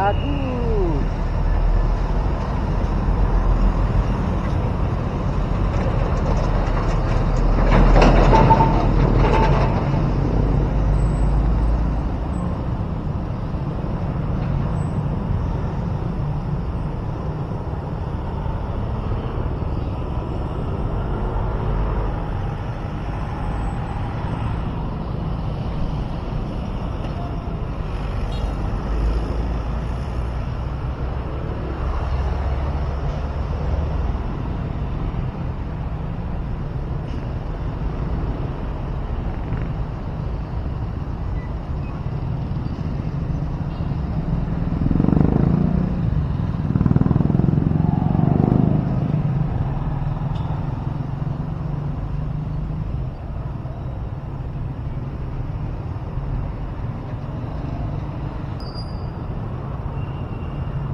Aduh.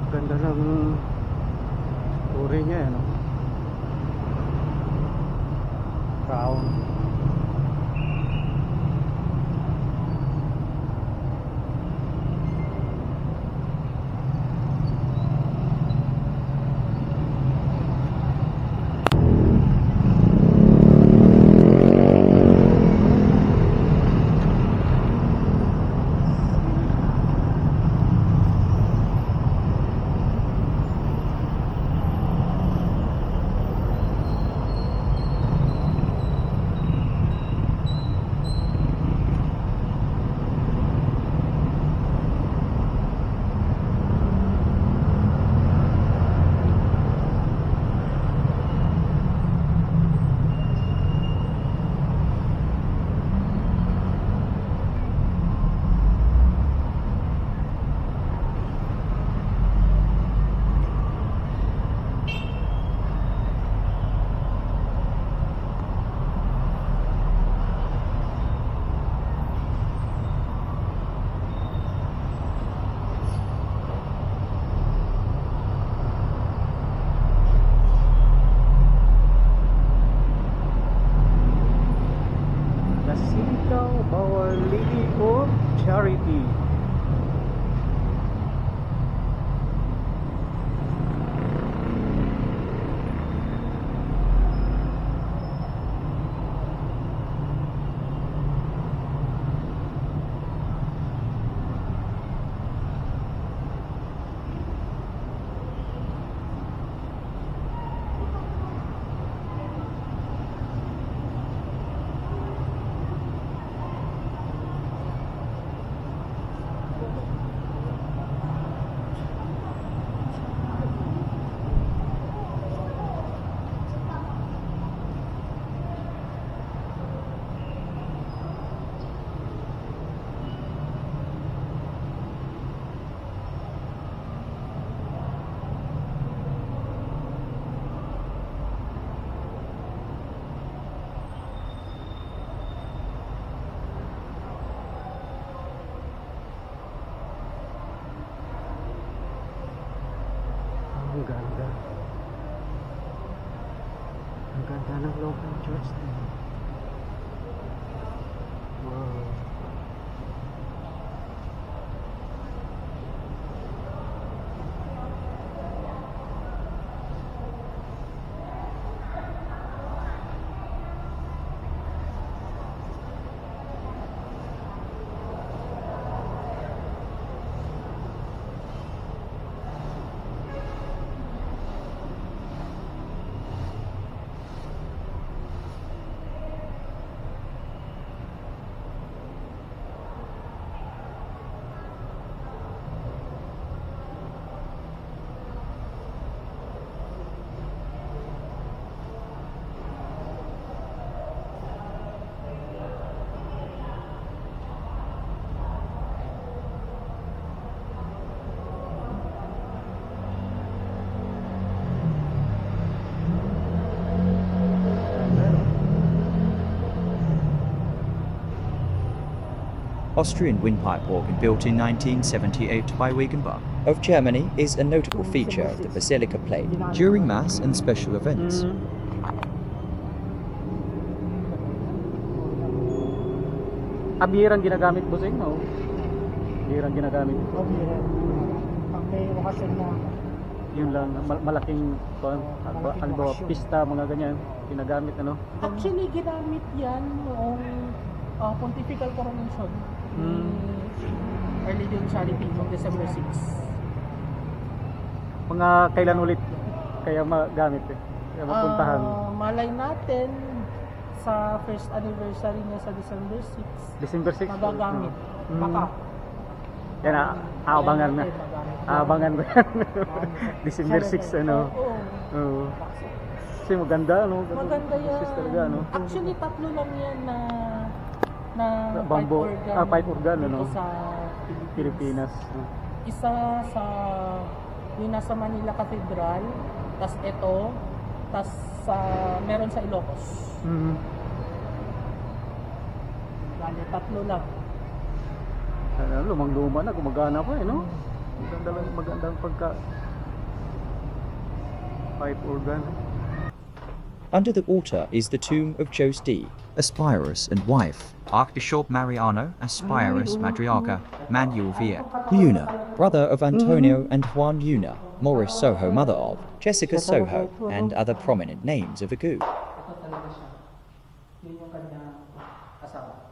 Ganda ng uri niya, no? Crown. Our Lady of Charity. Ang ganda. Ang ganda ng loob ng church na yun. Wow. Austrian windpipe organ built in 1978 by Wegenbach of Germany is a notable feature of the basilica played during Mass and special events. Bihirang ginagamit busing, no? Bihirang ginagamit. Pag may okasyon na. Yun lang, malaking, halimbawa, pista, mga ganyan, ginagamit, ano? Actually, ginamit yan noong Pontifical Coronation. Early June Charity, noong December 6. Mga kailan ulit kaya magamit eh? Kaya mapuntahan? Malay natin sa first anniversary niya sa December 6. December 6? Magagamit. Baka. Yan na, aabangan na. Aabangan ko yan. December 6, ano? Oo. Kasi maganda, ano? Maganda yan. Talaga, ano? Actually, tatlo lang yan na bamboo, pipe organ, ano? Sa Pilipinas. Isa sa yung nasa Manila Cathedral, tas ito, tas meron sa Ilocos. Bale, tatlo lang. Lumang-luma na, gumagana pa eh, no? Magandang pagka pipe organ. Under the altar is the tomb of Josti, Aspirus and wife, Archbishop Mariano Aspirus Madriaga Manuel Villa Luna, brother of Antonio and Juan Luna, Morris Soho, mother of Jessica Soho, and other prominent names of Agu. Ito talaga siya. Yun yung kanya asawa.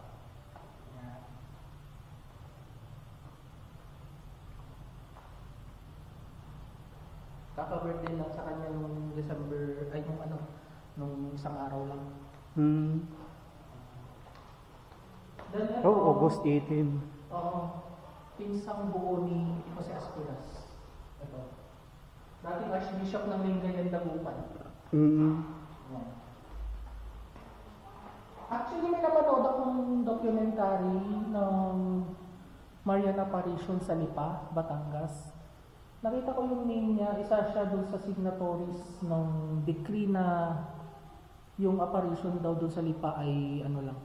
Kaka-birthday lang sa kanya nung December, ay nung ano, nung isang araw lang. August 18. Oo. Pinsang buo ni Jose Aspiras. Ito. Dating Archbishop ng Lingayen, Dagupan. Actually, may napanood akong documentary ng Marian Apparition sa Lipa, Batangas. Nakita ko yung name niya, isa siya dun sa signatories ng decree na yung apparition daw dun sa Lipa ay ano lang,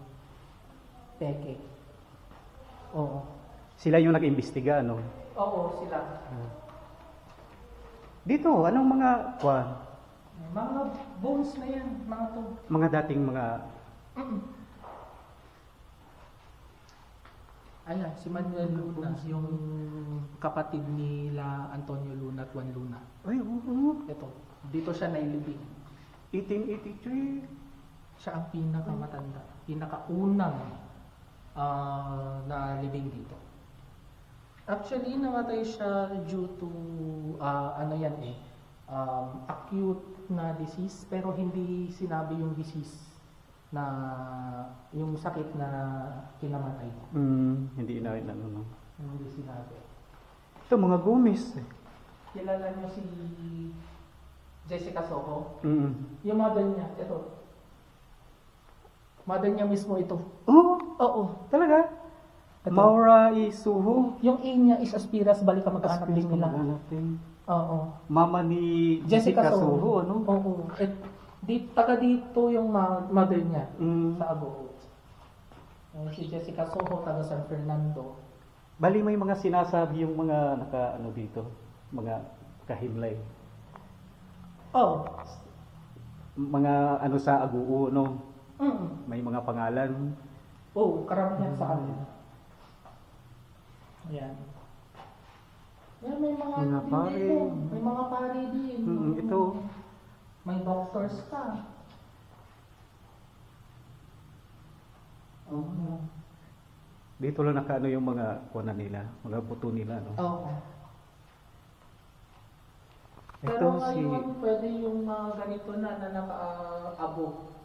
peke. Oo. Sila yung nag-imbestiga, ano? Oo, sila. Dito, anong mga Mga bones na yan, mga to. mga dating mga Ayan, si Manuel Luna, yung kapatid nila Antonio Luna at Juan Luna. ay, oo. Ito, dito siya nailibing. 1883. Siya ang pinakamatanda, pinakaunang na libing dito. Actually, namatay siya due to acute na disease, pero hindi sinabi yung disease na yung sakit na kinamatay. Hindi inain ano. Hindi sinabi. Ito mga Gomez eh. Kilala niyo si Jessica Soho? Mm. Yung mother niya, ito. Mother niya mismo ito. Oh, Oo. talaga? Ito. Maura Isuho. Yung A niya is Aspiras, balik ka mag-anak din nila. Oo. Mama ni Jessica Jessica Soho. Soho, ano? Oo. Taga dito yung mother niya sa Agoo. Si Jessica Soho, taga San Fernando. Bali may mga sinasabi yung mga dito, mga kahimlay. Oh. Mga sa Agoo, no? Mm. May mga pangalan. Oo, karamihan sa kanila. Ayan. Yan, may mga pare. dito. May mga pare din. Ito. May doctors ka. Oo. Dito lang yung mga kuwanan nila, mga buto nila, no? Oo. Ito Pero ngayon, pwede yung mga ganito na naka-abo.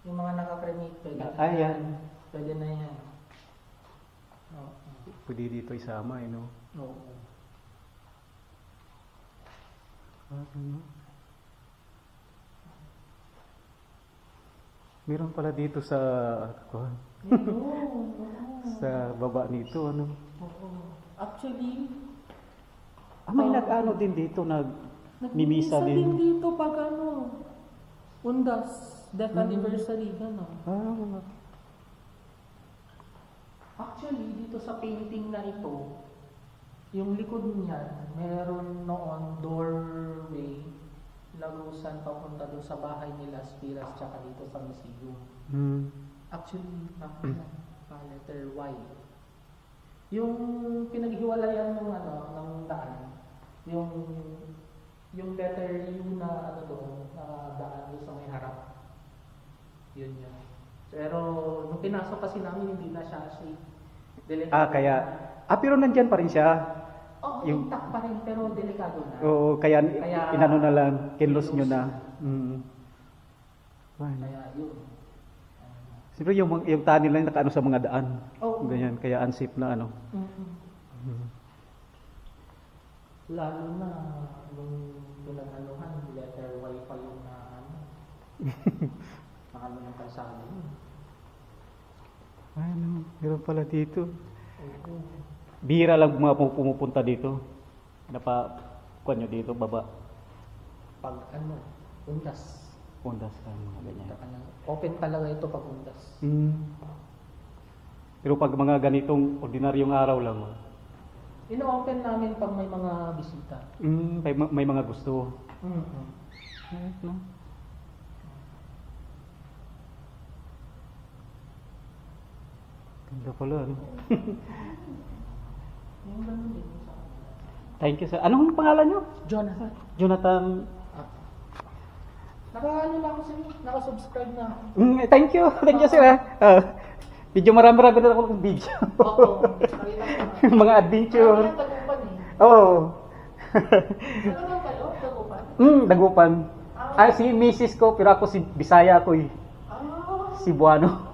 Yung mga naka-cremate, pwede na. Ayan. Pwede na yan. Oo. Pwede dito isama, no? Oo. Meron pala dito sa sa baba nito, ano? Oo. Actually, may nag-ano din dito, nag-mimisa din. dito pag Undas, death anniversary, gano'n. Ah, Actually, sa painting na ito, yung likod niyan, meron noon doorway, lagusan papunta doon sa bahay nila, Spiras, tsaka dito sa museum. Actually, letter Y. Yung pinaghiwalayan ng ng daan, yung letter U na doon, na daan doon sa may harap. Yun yun. Pero nung pinasok kasi namin, hindi na siya delikado. Pero nandyan pa rin siya. Oo, intact pa rin, pero delikado na. Oo, kaya inano na lang, kinlos nyo na. Kaya yun. Siyempre yung tunnel lang nakaano sa mga daan. Oo. Ganyan, kaya unsafe na ano. Lalo na nung pinag-anuhan, letter Y pa yung nakano ng kalsada yun. Meron pala dito. Bihira lang mga pumupunta dito. Kuan nyo dito, baba. Pag undas. Undas lang, mga ganyan. Open talaga ito pag undas. Pero pag mga ganitong ordinaryong araw lang. Ino-open namin pag may mga bisita. May mga gusto. No? Ganda pala, ano? Yung ganun din. Thank you, sir. Anong pangalan nyo? Jonathan. Jonathan. Na ako sa'yo. Nakasubscribe na ako. Thank you. Thank you, sir. Video marami-rami na ako ng video. Oo. Mga adventure. Ano Dagupan eh? Oo. Ano lang kayo? Dagupan? Dagupan. Si Mrs. ko, pero ako si Bisaya ko eh. Cebuano.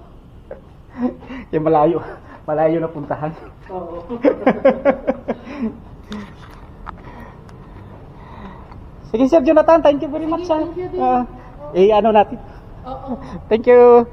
Kaya malayo. Malayo na puntahan. Oo. Sige, Sir Jonathan. Thank you very much. Thank you din. Ano natin. Oo. Thank you.